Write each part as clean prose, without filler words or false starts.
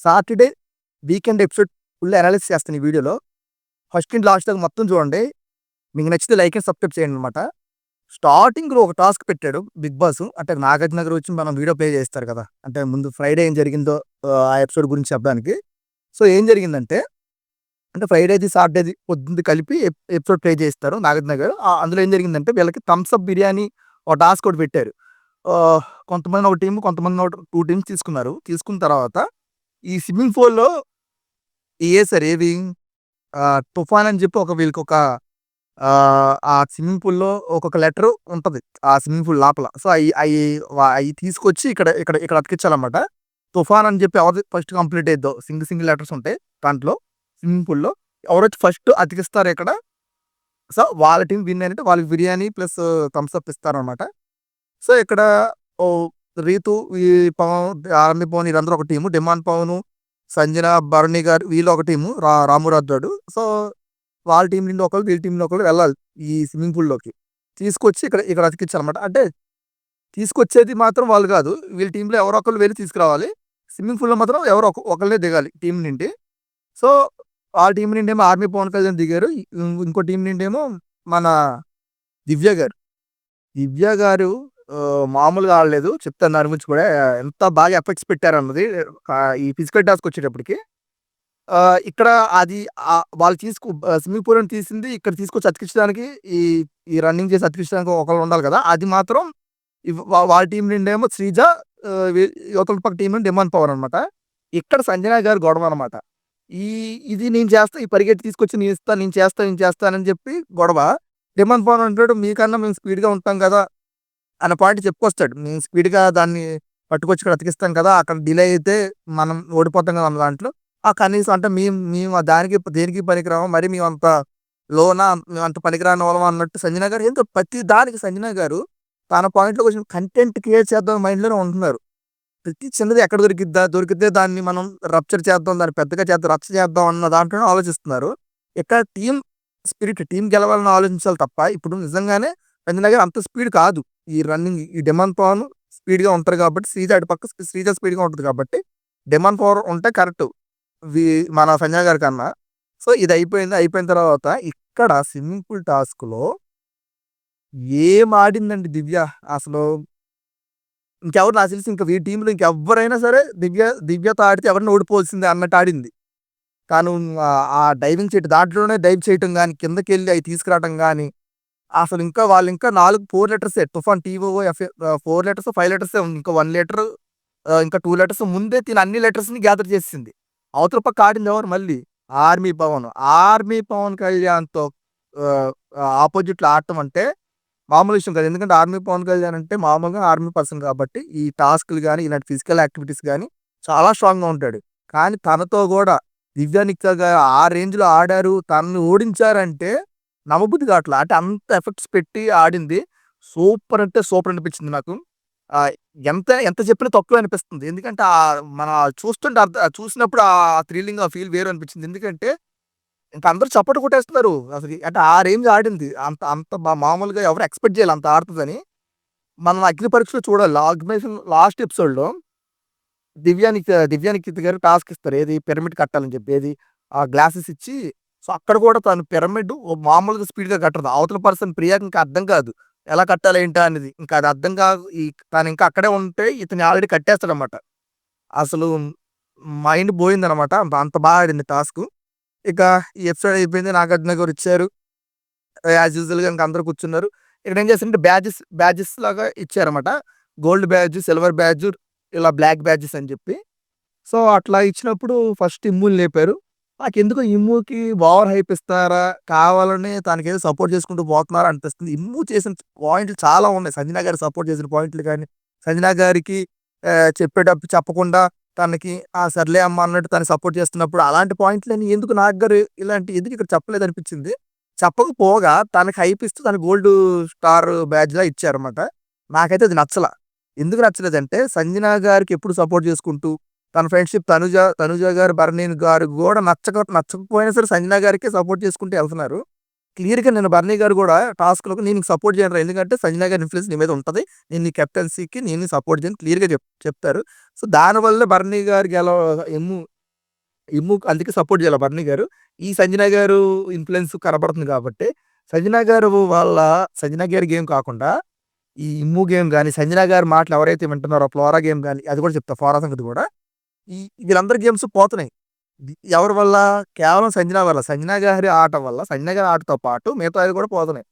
Saturday weekend episode full analysis చేస్తాను ఈ వీడియోలో. ఫస్ట్ నుండి లాస్ట్ దాకా మొత్తం చూడండి. మీకు నచ్చితే లైక్ అండ్ సబ్స్క్రైబ్ చేయండనమాట. స్టార్టింగ్‌లో ఒక టాస్క్ పెట్టాడు 'బిగ్ బాస్'. అంటే 'నాగార్జున' గారు వచ్చి మనం వీడియో ప్లే చేస్తారు కదా! అంటే ముందు ఫ్రైడే ఏం జరిగిందో ఆ ఎపిసోడ్ గురించి చెప్పడానికి. సో, ఏం జరిగిందంటే అంటే ఫ్రైడేది, సాటర్డేది పొద్దునది కలిపి ఎపిసోడ్ ప్లే చేస్తారు 'నాగార్జున' గారు. అందులో ఏం జరిగిందంటే వీళ్ళకి థమ్స్ అప్ బిర్యానీ ఒక టాస్క్ ఒకటి పెట్టారు. ఆహ్, కొంతమంది ఒక టీమ్, కొంతమంది ఒక 2 టీమ్స్ తీసుకున్నారు. తీసుకున్న తర్వాత ఈ స్విమ్మింగ్ పూల్‌లో ఏసారు. ఏవి 'తుఫాన్' అని చెప్పి వీళ్ళకొక ఆ స్విమ్మింగ్ పూల్‌లో ఒక్కొక్క లెటరు ఉంటది. ఆ స్విమ్మింగ్ పూల్ లోపల. సో, అయి తీసుకొచ్చి ఇక్కడ ఇక్కడ ఇక్కడ అతికించాలన్నమాట. 'తుఫాన్' అని చెప్పి ఎవరిది ఫస్ట్ కంప్లీట్ అయిద్దో సింగిల్ లెటర్స్ ఉంటాయి దాంట్లో స్విమ్మింగ్ పూల్‌లో. ఎవరైతే ఫస్ట్ అతికిస్తారో ఇక్కడ సో, వాళ్ళ టీమ్ విన్ అయినట్టు వాళ్ళకి బిర్యానీ ప్లస్ థమ్స్ అప్ ఇస్తారన్నమాట. సో, ఇక్కడ ఓహ్, 'రీతు' ఈ పవన్, 'ఆర్మీ పవన్' వీళ్ళందరూ ఒక టీము. 'డిమాండ్ పవను', 'సంజన', 'భరణి' గారు వీళ్ళు ఒక టీము. 'రామురాజు' సో, వాళ్ళ టీమ్ నుండి ఒకళ్ళు, వీళ్ళ టీమ్ నుండి ఒకళ్ళు వెళ్ళాలి ఈ స్విమ్మింగ్ పూల్‌లోకి. తీసుకొచ్చి ఇక్కడ ఇక్కడ అతికించాలన్నమాట. అంటే తీసుకొచ్చేది మాత్రం వాళ్ళు కాదు. వీళ్ళ టీమ్‌లో ఎవరో ఒకళ్ళు వెళ్లి తీసుకురావాలి. స్విమ్మింగ్ పూల్‌లో మాత్రం ఎవరో ఒకళ్ళే దిగాలి టీమ్ నుండి. సో, ఆ టీమ్ నుండేమో 'ఆర్మీ పవన్ కళ్యాణ్' దిగారు. ఇంకో టీమ్ నుండేమో మన 'దివ్య' గారు. 'దివ్య' గారు మామూలుగా ఆడలేదు. చెప్తాను దాని గురించి కూడా. ఎంత బాగా ఎఫెక్ట్స్ పెట్టారన్నది ఈ ఫిజికల్ టాస్క్ వచ్చేటప్పటికి. ఇక్కడ అది వాళ్ళు స్విమ్మింగ్ పూల్ తీసింది ఇక్కడ తీసుకొచ్చి అతికించడానికి ఈ ఈ రన్నింగ్ చేసి అతికించడానికి ఒకళ్ళు ఉండాలి కదా! అది మాత్రం వాళ్ళ టీమ్ నుండేమో 'శ్రీజ', యువతల పక్క టీమ్ నుండి 'డిమాండ్ పవన్' అనమాట. ఇక్కడ 'సంజన' గారి గొడవ అనమాట. ఈ ఇది నేను చేస్తా, ఈ పరిగెట్టి తీసుకొచ్చి నేను చేస్తానని చెప్పి గొడవ. 'డిమాండ్ పవన్' అంటాడు మీకన్నా మేము స్పీడ్‌గా ఉంటాం కదా! అన్న పాయింట్ చెప్పుకొస్తాడు. మేము స్పీడ్‌గా దాన్ని పట్టుకొచ్చి ఇక్కడ అతికిస్తాం కదా! అక్కడ డిలే అయితే మనం ఓడిపోతాం కదా! అన్న దాంట్లో. కనీసం అంటే మేము దానికి దేనికి పనికిరాము. మరి మేమంత లోనా? మేమంత పనికిరాని వాళ్ళమా అన్నట్టు సంజన గారు ఏందో ప్రతి దానికి సంజన గారు తన పాయింట్‌లోకొచ్చిన కంటెంట్ క్రియేట్ చేద్దాం మైండ్‌లోనే ఉంటున్నారు. ప్రతి చిన్నది ఎక్కడ దొరికిద్దా? దొరికితే దాన్ని మనం రప్చర్ చేద్దాం. దాన్ని పెద్దగా చేద్దాం, రచ్చ చేద్దాం అన్న దాంట్లోనే ఆలోచిస్తున్నారు. ఇక్కడ టీమ్ స్పిరిట్, టీమ్ గెలవాలని ఆలోచించాలి తప్ప ఇప్పుడు నిజంగానే సంజన గారు అంత స్పీడ్ కాదు. ఈ రన్నింగ్ ఈ 'డిమాండ్ పవన్' స్పీడ్‌గా ఉంటారు కాబట్టి అటు పక్క శ్రీజ స్పీడ్‌గా ఉంటది కాబట్టి 'డిమాండ్ పవర్' ఉంటే కరెక్టు. వి మన సంజన గారి కన్నా. సో, ఇది అయిపోయింది. అయిపోయిన తర్వాత ఇక్కడ స్విమ్మింగ్ పూల్ టాస్క్‌లో ఏం ఆడిందండి 'దివ్య'. అసలు ఇంకెవరు నాకు తెలిసి ఇంక ఈ టీమ్‌లో ఇంకెవ్వరైనా సరే దివ్యతో ఆడితే ఎవరైనా ఓడిపోవాల్సిందే అన్నట్టు ఆడింది. తాను ఆ డైవింగ్ చేయటం దాంట్లోనే డైవ్ చేయటం గాని, కిందకెళ్ళి అయి తీసుకురావటం గాని, అసలు ఇంకా వాళ్ళింకా 4 లెటర్సే 'తుఫాన్' టీఓఓఎఫ్ఏ 4 లెటర్సో, 5 లెటర్సే ఉంది. ఇంకా 1 లెటర్ ఇంకా 2 లెటర్స్ ముందే తిను అన్ని లెటర్స్‌ని గ్యాదర్ చేసేసింది. అవతల పక్క ఆడింది ఎవరు మళ్ళీ 'ఆర్మీ పవన్'. 'ఆర్మీ పవన్ కళ్యాణ్‌తో' ఆహ్, ఆపోజిట్‌లో ఆడటం అంటే మామూలు విషయం కాదు. ఎందుకంటే 'ఆర్మీ పవన్ కళ్యాణ్' అంటే మామూలుగా ఆర్మీ పర్సన్ కాబట్టి ఈ టాస్క్‌లు గాని, ఇలాంటి ఫిజికల్ యాక్టివిటీస్ గాని చాలా స్ట్రాంగ్‌గా ఉంటాడు. కానీ తనతో గూడా 'దివ్య నిత్య' ఆ రేంజ్‌లో ఆడారు. తనని ఓడించారంటే నమ్మబుద్ధి కావట్ల. అంటే అంత ఎఫెక్ట్స్ పెట్టి ఆడింది. సూపర్ అంటే సూపర్ అనిపించింది నాకు. ఆహ్, ఎంత ఎంత చెప్పినా తక్కువే అనిపిస్తుంది. ఎందుకంటే మన చూస్తుంటే చూసినప్పుడు ఆ థ్రిల్లింగ్, ఆ ఫీల్ వేరు అనిపించింది. ఎందుకంటే ఇంక అందరూ చప్పట్లు కొట్టేస్తున్నారు. అసలు అంటే ఆ రేంజ్ ఆడింది. అంత అంత మామూలుగా ఎవరు ఎక్స్‌పెక్ట్ చేయలే అంత ఆడతదని. మనం 'అగ్ని పరీక్షలో' చూడాలి. 'అగ్నిపరీక్ష' లాస్ట్ ఎపిసోడ్‌లో 'దివ్య నిఖిత్' గారు టాస్క్ ఇస్తారు. ఏది పిరమిడ్ కట్టాలని చెప్పి. ఏది గ్లాసెస్ ఇచ్చి సో, అక్కడ కూడా తను పిరమిడ్ మామూలుగా స్పీడ్‌గా కట్టదు. అవతల పర్సన్ ప్రియాకి ఇంకా అర్థం కాదు. ఎలా కట్టాలి ఏంటా అనేది. ఇంకా అది అర్థం కాదు. తను ఇంకా అక్కడే ఉంటే ఇతను ఆల్రెడీ కట్టేస్తాడన్నమాట. అసలు మైండ్ పోయిందన్నమాట. అంత బాగా ఆడింది టాస్కు. ఇక ఈ ఎపిసోడ్ అయిపోయింది. 'నాగార్జున' గారు వచ్చారు. యాజ్ యూజువల్‌గా ఇంక అందరూ కూర్చున్నారు. ఇక్కడ ఏం చేశారంటే బ్యాడ్జెస్ లాగా ఇచ్చారన్నమాట. గోల్డ్ బ్యాడ్జ్, సిల్వర్ బ్యాడ్జ్, ఇలా బ్లాక్ బ్యాడ్జెస్ అని చెప్పి. సో, అట్లా ఇచ్చినప్పుడు ఫస్ట్ ఇమ్ముని లేపారు. నాకెందుకో ఇమ్ముకి ఓవర్ హైప్ ఇస్తున్నారా? కావాలని తనకేదో సపోర్ట్ చేసుకుంటూ పోతున్నారా అనిపిస్తుంది. ఇమ్ము చేసిన పాయింట్లు చాలా ఉన్నాయి. సంజన గారు సపోర్ట్ చేసిన పాయింట్లు గాని, సంజన గారికి చెప్పేటప్పుడు చెప్పకుండా తనకి సర్లే అమ్మ అన్నట్టు తనకి సపోర్ట్ చేస్తున్నప్పుడు అలాంటి పాయింట్‌లని ఎందుకు నాగ్ గారు ఎందుకు ఇక్కడ చెప్పలేదనిపించింది. చెప్పకపోగా తనకి హైప్ ఇస్తూ తనకి గోల్డ్ స్టార్ బ్యాడ్జ్‌లా ఇచ్చారన్నమాట. నాకైతే అది నచ్చల. ఎందుకు నచ్చలేదంటే సంజన గారికి ఎప్పుడు సపోర్ట్ చేసుకుంటూ తన ఫ్రెండ్‌షిప్ తనుజ గారు, భరణి గారు గూడా నచ్చకపోయినా సరే సంజన గారికే సపోర్ట్ చేసుకుంటూ ఎళ్తున్నారు. క్లియర్‌గా నిన్న భరణి గారు గూడా టాస్క్‌లోకి నేను నీకు సపోర్ట్ చేయనురా ఎందుకంటే సంజన గారి ఇన్‌ఫ్లూయెన్స్ నీ మీద ఉంటది. నేను నీ కెప్టెన్సీకి నేను సపోర్ట్ చేయను క్లియర్‌గా చెప్తారు. సో, దానివల్లే భరణి గారు ఇమ్ముకి అందుకే సపోర్ట్ చేయాలి బర్నీ గారు. ఈ సంజన గారు ఇన్‌ఫ్లూయెన్స్ కనపడుతుంది కాబట్టే, సంజన గారు వాళ్ళ సంజన గారి గేమ్ కాకుండా, ఈ ఇమ్ము గేమ్ గాని, సంజన గారి మాటలు ఎవరైతే వింటున్నారో ఫ్లోరా గేమ్ గాని, అది కూడా చెప్తా ఫ్లోరా సంగతి కూడా. ఈ వీళ్ళందరి గేమ్స్ పోతున్నాయి. ఎవరి వల్ల? కేవలం సంజన వల్ల. సంజన గారి ఆట వల్ల, సంజన గారి ఆటతో పాటు మిగతావి కూడా పోతున్నాయి.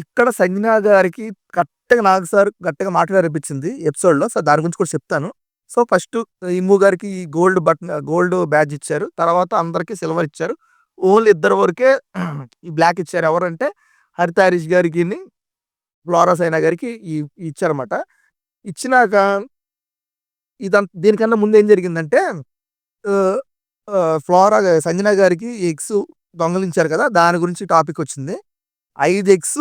ఇక్కడ సంజన గారికి కరెక్ట్‌గా నాకు సార్ గట్టిగా మాట్లాడారనిపించింది ఎపిసోడ్‌లో. సో, దాని గురించి కూడా చెప్తాను. సో, ఫస్టు ఇమ్ము గారికి గోల్డ్ బ్యాడ్జ్ ఇచ్చారు. తర్వాత అందరికి సిల్వర్ ఇచ్చారు. ఓన్లీ ఇద్దరి వరకే ఈ బ్లాక్ ఇచ్చారు. ఎవరంటే హరిత హరీష్ గారికిని, ఫ్లోరా సైనా గారికి ఇచ్చారన్నమాట. ఇచ్చినాక దీనికన్నా ముందు ఏం జరిగిందంటే ఆహ్, ఫ్లోరా సంజన గారికి ఎగ్స్ దొంగిలించారు కదా! దాని గురించి టాపిక్ వచ్చింది. 5 ఎగ్స్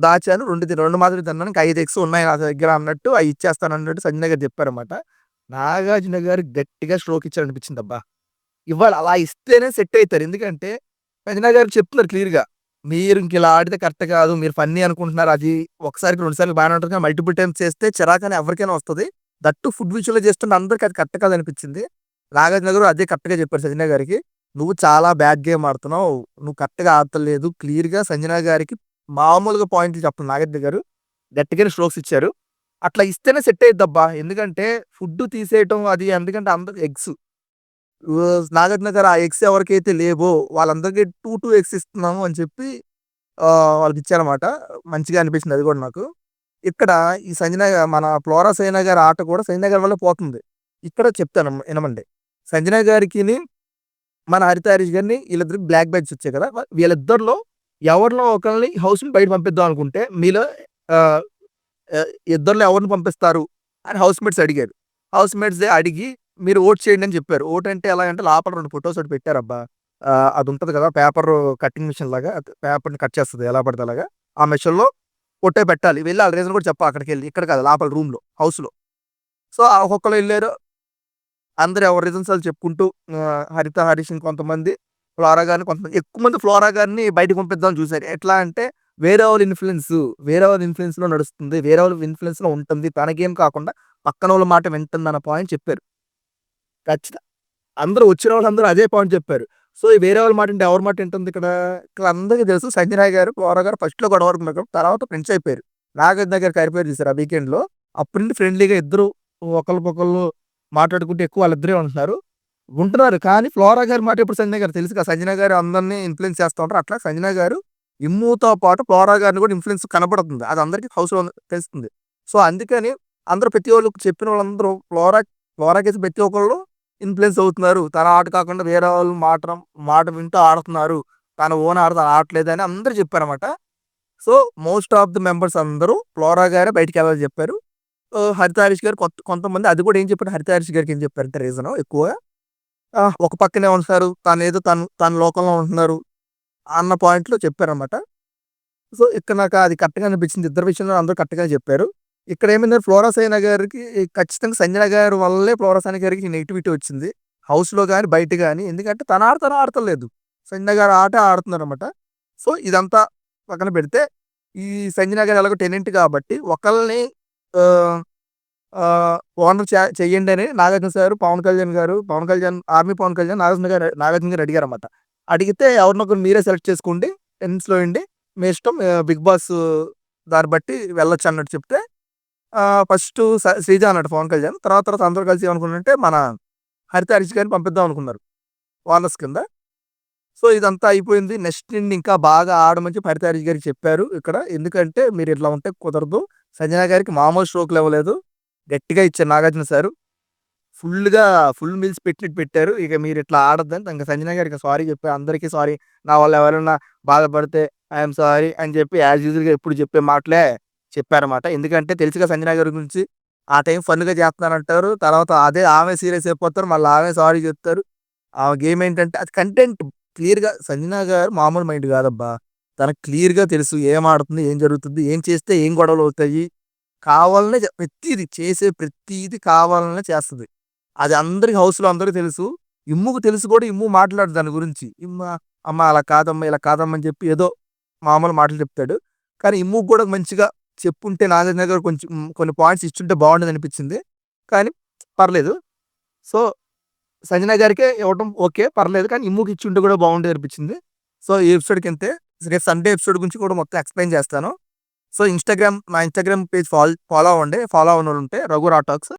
దాచాను. 2 మాత్రమే తిన్నాను. ఇంకా 5 ఎగ్స్ ఉన్నాయి నా దగ్గర అన్నట్టు అయి ఇచ్చేస్తానన్నట్టు సంజన గారు చెప్పారన్నమాట. నాగార్జున గారు గట్టిగా స్ట్రోక్ ఇచ్చారనిపించిందబ్బా! ఇవ్వాలి అలా ఇస్తేనే సెట్ అయితారు. ఎందుకంటే సంజన గారు చెప్తున్నారు క్లియర్‌గా. మీరు ఇంకిలా ఆడితే కరెక్ట్ కాదు. మీరు ఫన్నీ అనుకుంటున్నారు. అది ఒకసారికి 2 సార్లు బానే ఉంటది. కానీ మల్టిపుల్ టైమ్స్ చేస్తే చిరాకని ఎవరికైనా వస్తది. దట్ టూ ఫుడ్ విషయంలో చేస్తుంటే అందరికి అది కరెక్ట్ కాదనిపించింది. నాగార్జున గారు అదే కరెక్ట్‌గా చెప్పారు సంజన గారికి. "నువ్వు చాలా బ్యాడ్ గేమ్ ఆడుతున్నావు. నువ్వు కరెక్ట్‌గా ఆడతలేదు." క్లియర్‌గా సంజన గారికి మామూలుగా పాయింట్లు చెప్పలేదు నాగార్జున గారు. గట్టిగానే స్ట్రోక్స్ ఇచ్చారు. అట్లా ఇస్తేనే సెట్ అయిద్దబ్బా! ఎందుకంటే ఫుడ్ తీసేయటం అది ఎందుకంటే అందరికి ఎగ్స్. నాగార్జున గారు ఆ ఎగ్స్ ఎవరికైతే లేవో వాళ్ళందరికీ 2 ఎగ్స్ ఇస్తున్నాము అని చెప్పి వాళ్ళకిచ్చారన్నమాట. మంచిగా అనిపించింది అది కూడా నాకు. ఇక్కడ ఈ మన ఫ్లోరా సైనా గారి ఆట కూడా సంజన గారి వల్లే పోతుంది. ఇక్కడ చెప్తాను ఇనమండి. సంజన గారికిని, మన హరిత హరీష్ గారిని వీళ్ళిద్దరికి బ్లాక్ బ్యాడ్జ్ వచ్చాయి కదా! వీళ్ళిద్దరిలో ఎవరినో ఒకళ్ళని హౌస్‌ని బయట పంపిద్దాం అనుకుంటే మీలో ఆహ్, ఇద్దరిలో ఎవరిని పంపిస్తారు అని హౌస్‌మేట్స్ అడిగారు. హౌస్‌మేట్సే అడిగి మీరు ఓట్ చేయండి అని చెప్పారు. ఓట్ అంటే ఎలాగంటే లోపల 2 ఫోటోస్ ఒకటి పెట్టారబ్బా! అది ఉంటది కదా! పేపరు కటింగ్ మిషన్ లాగా పేపర్‌ని కట్ చేస్తది ఎలా పడితే అలాగా. ఆ మెషిన్‌లో పొట్టే పెట్టాలి. వెళ్లి ఆళ్ళ రీజన్ కూడా చెప్పా అక్కడికెళ్లి. ఇక్కడ కాదు లోపల రూమ్‌లో, హౌస్‌లో. సో, ఒక్కొక్కళ్ళు ఎళ్లారు. అందరూ ఎవరి రీజన్స్ ఆళ్ళు చెప్పుకుంటూ హరిత, హరీష్ ఇంకొంతమంది, ఫ్లోరా గారిని కొంతమంది ఎక్కువ మంది ఫ్లోరా గారిని బయటకి పంపిద్దామని చూసారు. ఎట్లా అంటే వేరే వాళ్ళ ఇన్‌ఫ్లూయెన్స్‌లో నడుస్తుంది. వేరే వాళ్ళ ఇన్‌ఫ్లూయెన్స్‌లో ఉంటుంది. తనకేం కాకుండా పక్కనోళ్ళ మాట వింటుందన్న పాయింట్ చెప్పారు. ఖచ్చిత అందరూ వచ్చిన వాళ్ళందరూ అదే పాయింట్ చెప్పారు. సో, ఈ వేరే వాళ్ళ మాట ఇంటే ఎవరి మాట ఇంటుంది ఇక్కడ? ఇక్కడ అందరికి తెలుసు సంజన గారు, ఫ్లోరా గారు ఫస్ట్‌లో గొడవ పడుతున్నారు. తర్వాత ఫ్రెండ్స్ అయిపోయారు. నాగార్జున గారు కరిపోయారు చూసారా ఆ వీకెండ్‌లో. అప్పటి నుండి ఫ్రెండ్లీగా ఇద్దరు ఒకళ్ళకొకళ్ళు మాట్లాడుకుంటూ ఎక్కువ వాళ్ళిద్దరే ఉంటున్నారు. ఉంటున్నారు. కానీ ఫ్లోరా గారి మాట ఇప్పుడు సంజన గారు తెలుసుగా సంజన గారు అందరిని ఇన్‌ఫ్లూయెన్స్ చేస్తా ఉంటారు. అట్లా సంజన గారు ఇమ్ముతో పాటు ఫ్లోరా గారిని కూడా ఇన్‌ఫ్లూయెన్స్ కనపడుతుంది. అది అందరికి హౌస్‌లో తెలుస్తుంది. సో, అందుకని అందరూ ప్రతి ఒళ్ళకి చెప్పిన వాళ్ళందరూ ఫ్లోరాకేసి ప్రతి ఒక్కళ్ళు ఇన్‌ఫ్లూయెన్స్ అవుతున్నారు. తన ఆట కాకుండా వేరే వాళ్ళు మాట వింటూ ఆడుతున్నారు. తన ఓన్ ఆట తను ఆడట్లేదని అందరూ చెప్పారన్నమాట. So, most of the members అందరూ ఫ్లోరా గారే బయటికెళ్ళాలని చెప్పారు. హరిత హరీష్ గారు కొంతమంది అది కూడా ఏం చెప్పారు హరిత హరీష్ గారికి ఏం చెప్పారంటే రీజను ఎక్కువగా ఒక పక్కనే ఉంటున్నారు. తనేదో తన లోకంలో ఉంటున్నారు అన్న పాయింట్‌లో చెప్పారన్నమాట. సో, ఇక్కడ నాకు అది కరెక్ట్‌గా అనిపించింది. ఇద్దరి విషయంలో అందరూ కరెక్ట్‌గానే చెప్పారు. ఇక్కడ ఏమైందంటే ఫ్లోరా సైనా గారికి ఖచ్చితంగా సంజన గారి వల్లే ఫ్లోరా సైనా గారికి నెగటివిటీ వచ్చింది. హౌస్‌లో గాని, బయట గాని. ఎందుకంటే తన ఆట తను ఆడతలేదు. సంజన గారి ఆటే ఆడుతున్నారన్నమాట. సో, ఇదంతా పక్కన పెడితే ఈ సంజన గారు ఎలాగో టెనెంట్ కాబట్టి ఒకళ్ళని ఆహ్, ఓనర్ చెయ్యండని నాగార్జున సారు, పవన్ కళ్యాణ్, ఆర్మీ పవన్ కళ్యాణ్ నాగార్జున గారు అడిగారన్నమాట. అడిగితే ఎవరినో ఒకరిని మీరే సెలెక్ట్ చేసుకోండి. టెనెంట్స్‌లో అండి. మీ ఇష్టం బిగ్ బాస్ దాన్ని బట్టి వెళ్ళొచ్చు అన్నట్టు చెప్తే ఫస్టు శ్రీజ అన్నాడు పవన్ కళ్యాణ్. తర్వాత అందరూ కలిసి ఏమనుకున్నారంటే మన హరిత హరీష్ గారిని పంపిద్దాం అనుకున్నారు. ఓనర్స్ కింద. సో, ఇదంతా అయిపోయింది. నెక్స్ట్ నుండి ఇంకా బాగా ఆడమని చెప్పి హరిత హరీష్ గారికి చెప్పారు ఇక్కడ. ఎందుకంటే మీరు ఇట్లా ఉంటే కుదరదు. సంజన గారికి మామూలు స్ట్రోక్‌లు ఇవ్వలేదు. గట్టిగా ఇచ్చారు నాగార్జున సారు. ఫుల్లుగా ఫుల్ మీల్స్ పెట్టినట్టు పెట్టారు. ఇక మీరిట్లా ఆడొద్దని ఇంక సంజన గారికి సారీ చెప్పారు. అందరికీ సారీ. నా వల్ల ఎవరైనా బాధపడితే ఐ యామ్ సారీ అని చెప్పి యాజ్ యూజువల్‌గా ఎప్పుడు చెప్పే మాటలే చెప్పారన్నమాట. ఎందుకంటే తెలుసుగా సంజన గారి గురించి. ఆ టైం ఫన్‌గా చేస్తున్నానంటారు. తర్వాత అదే ఆమె సీరియస్ అయిపోతారు. మళ్ళీ ఆమె సారీ చెప్తారు. ఆమె గేమ్ ఏంటంటే అది కంటెంట్ క్లియర్‌గా సంజన గారు మామూలు మైండ్ కాదబ్బా! తనకు క్లియర్‌గా తెలుసు ఏం ఆడుతుంది? ఏం జరుగుతుంది? ఏం చేస్తే ఏం గొడవలవుతాయి? కావాలనే ప్రతీది చేసే ప్రతీది కావాలనే చేస్తది. అది అందరికి హౌస్‌లో అందరికి తెలుసు. ఇమ్ముకి తెలుసు కూడా ఇమ్ము మాట్లాడదు దాని గురించి. అమ్మ అలా కాదమ్మా, ఇలా కాదమ్మా అని చెప్పి ఏదో మామూలు మాటలు చెప్తాడు. కానీ ఇమ్ముకి కూడా మంచిగా చెప్పుంటే నాగార్జున గారు కొన్ని పాయింట్స్ ఇచ్చుంటే బాగుండేదనిపించింది. కానీ పర్లేదు. సో, సంజన గారికే ఇవ్వటం ఓకే. పర్లేదు. కానీ ఇమ్ముకి ఇచ్చుంటే కూడా బాగుండేది అనిపించింది. సో, ఈ ఎపిసోడ్‌కి ఇంతే. రేపు సండే ఎపిసోడ్ గురించి కూడా మొత్తం ఎక్స్‌ప్లెయిన్ చేస్తాను. సో, నా ఇన్‌స్టాగ్రామ్ పేజ్ ఫాలో అవ్వండి. ఫాలో అవ్వనోళ్ళు ఉంటే 'రఘు రా టాక్స్'.